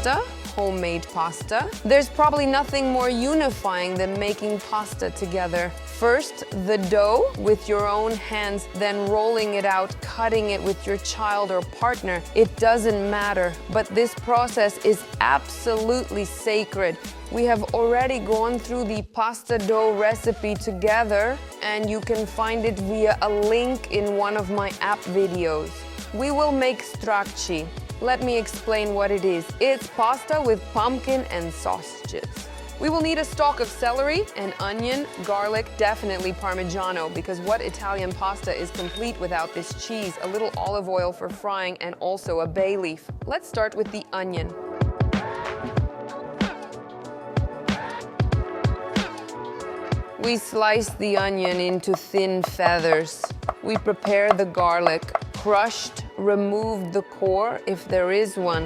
pasta, homemade pasta. There's probably nothing more unifying than making pasta together. First, the dough with your own hands, then rolling it out, cutting it with your child or partner. It doesn't matter, but this process is absolutely sacred. We have already gone through the pasta dough recipe together, and you can find it via a link in one of my app videos. We will make stracci. Let me explain what it is. It's pasta with pumpkin and sausages. We will need a stalk of celery, an onion, garlic, definitely Parmigiano, because what Italian pasta is complete without this cheese? A little olive oil for frying and also a bay leaf. Let's start with the onion. We slice the onion into thin feathers. We prepare the garlic. Crushed, remove the core if there is one.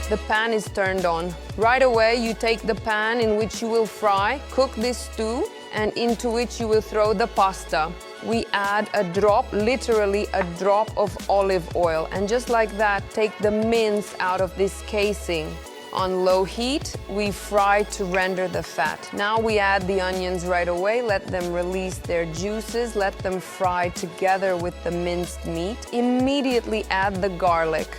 The pan is turned on. Right away, you take the pan in which you will fry, cook this stew, and into which you will throw the pasta. We add a drop, literally a drop of olive oil, and just like that, take the mince out of this casing. On low heat, we fry to render the fat. Now we add the onions right away, let them release their juices, let them fry together with the minced meat. Immediately add the garlic.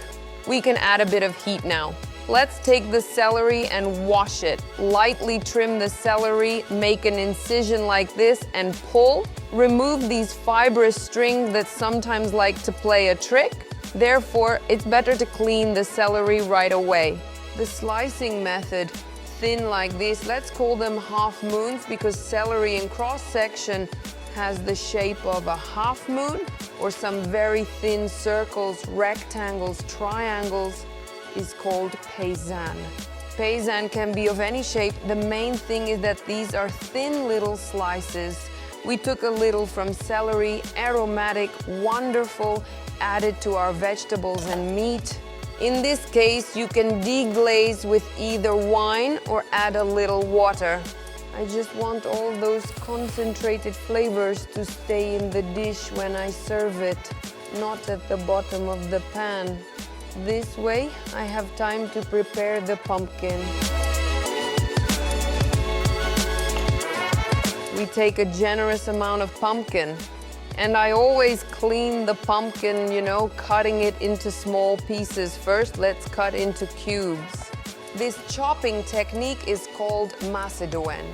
We can add a bit of heat now. Let's take the celery and wash it. Lightly trim the celery, make an incision like this and pull. Remove these fibrous strings that sometimes like to play a trick. Therefore, it's better to clean the celery right away. The slicing method, thin like this, let's call them half moons because celery in cross section has the shape of a half moon, or some very thin circles, rectangles, triangles is called paysanne. Paysanne can be of any shape. The main thing is that these are thin little slices. We took a little from celery, aromatic, wonderful, added to our vegetables and meat. In this case, you can deglaze with either wine or add a little water. I just want all those concentrated flavors to stay in the dish when I serve it, not at the bottom of the pan. This way, I have time to prepare the pumpkin. We take a generous amount of pumpkin. And I always clean the pumpkin, cutting it into small pieces. First, let's cut into cubes. This chopping technique is called macédoine.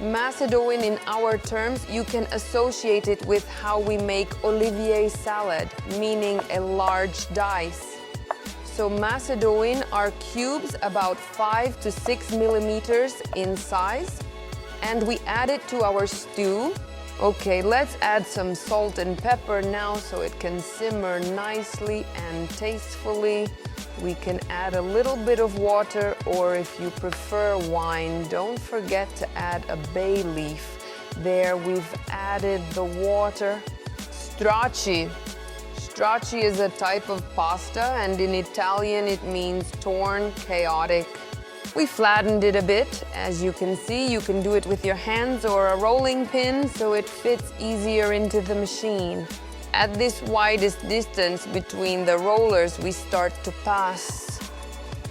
Macédoine, in our terms, you can associate it with how we make Olivier salad, meaning a large dice. So macédoine are cubes about 5 to 6 millimeters in size, and we add it to our stew. Okay, let's add some salt and pepper now so it can simmer nicely and tastefully. We can add a little bit of water, or if you prefer wine, don't forget to add a bay leaf. There we've added the water. Stracci. Stracci is a type of pasta, and in Italian it means torn, chaotic. We flattened it a bit. As you can see, you can do it with your hands or a rolling pin so it fits easier into the machine. At this widest distance between the rollers, we start to pass.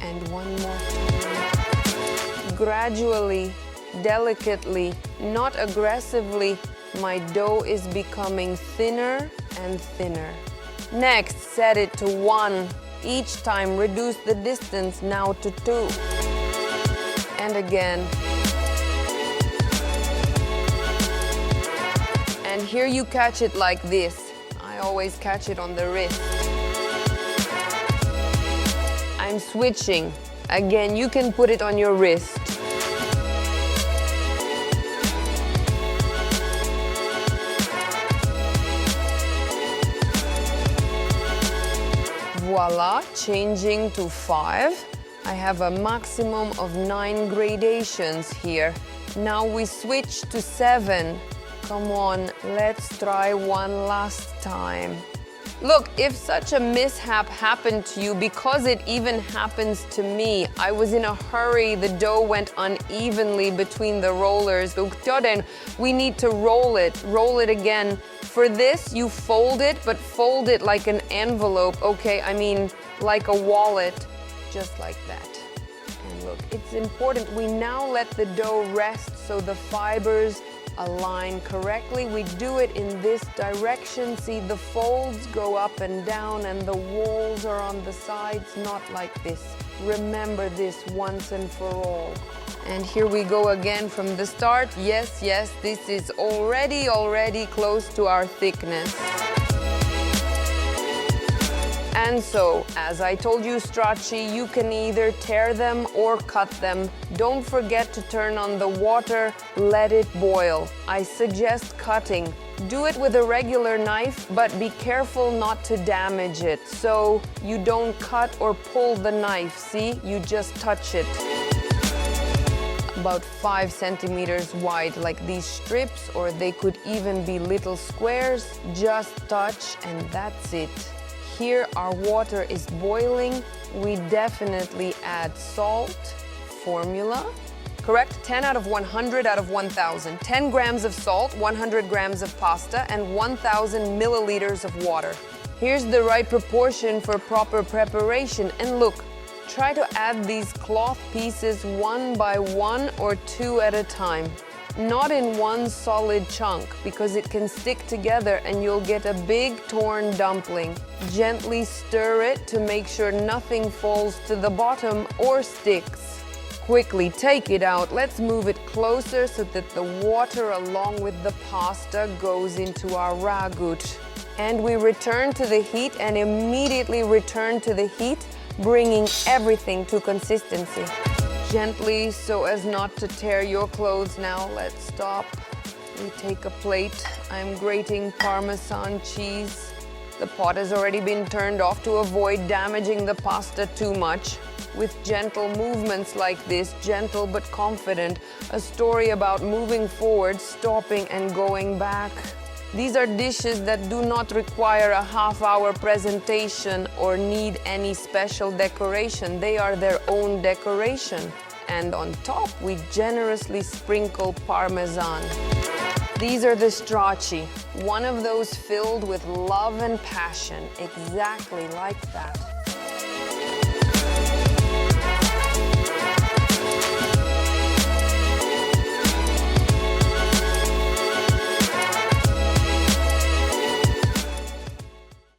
And one more time. Gradually, delicately, not aggressively, my dough is becoming thinner and thinner. Next, set it to 1. Each time, reduce the distance now to 2. And again. And here you catch it like this. I always catch it on the wrist. I'm switching. Again, you can put it on your wrist. Voila, changing to 5. I have a maximum of 9 gradations here. Now we switch to 7. Come on, let's try one last time. Look, if such a mishap happened to you, because it even happens to me, I was in a hurry, the dough went unevenly between the rollers. We need to roll it again, For this, you fold it, but fold it like an envelope, okay? I mean, like a wallet, just like that. And look, it's important. We now let the dough rest so the fibers align correctly. We do it in this direction. See, the folds go up and down and the walls are on the sides, not like this. Remember this once and for all. And here we go again from the start. Yes, yes, this is already close to our thickness. And so, as I told you, stracci, you can either tear them or cut them. Don't forget to turn on the water, let it boil. I suggest cutting. Do it with a regular knife, but be careful not to damage it. So you don't cut or pull the knife, see? You just touch it. About 5 centimeters wide, like these strips, or they could even be little squares. Just touch and that's it. Here our water is boiling. We definitely add salt, formula, correct? 10 out of 100 out of 1,000. 10 grams of salt, 100 grams of pasta, and 1,000 milliliters of water. Here's the right proportion for proper preparation. And look, try to add these cloth pieces one by one or two at a time. Not in one solid chunk, because it can stick together and you'll get a big torn dumpling. Gently stir it to make sure nothing falls to the bottom or sticks. Quickly take it out. Let's move it closer so that the water along with the pasta goes into our ragù. And we return to the heat and immediately return to the heat, bringing everything to consistency. Gently, so as not to tear your clothes now. Let's stop. We take a plate. I'm grating Parmesan cheese. The pot has already been turned off to avoid damaging the pasta too much. With gentle movements like this, gentle but confident, a story about moving forward, stopping and going back. These are dishes that do not require a half-hour presentation or need any special decoration. They are their own decoration. And on top, we generously sprinkle Parmesan. These are the stracci, one of those filled with love and passion, exactly like that.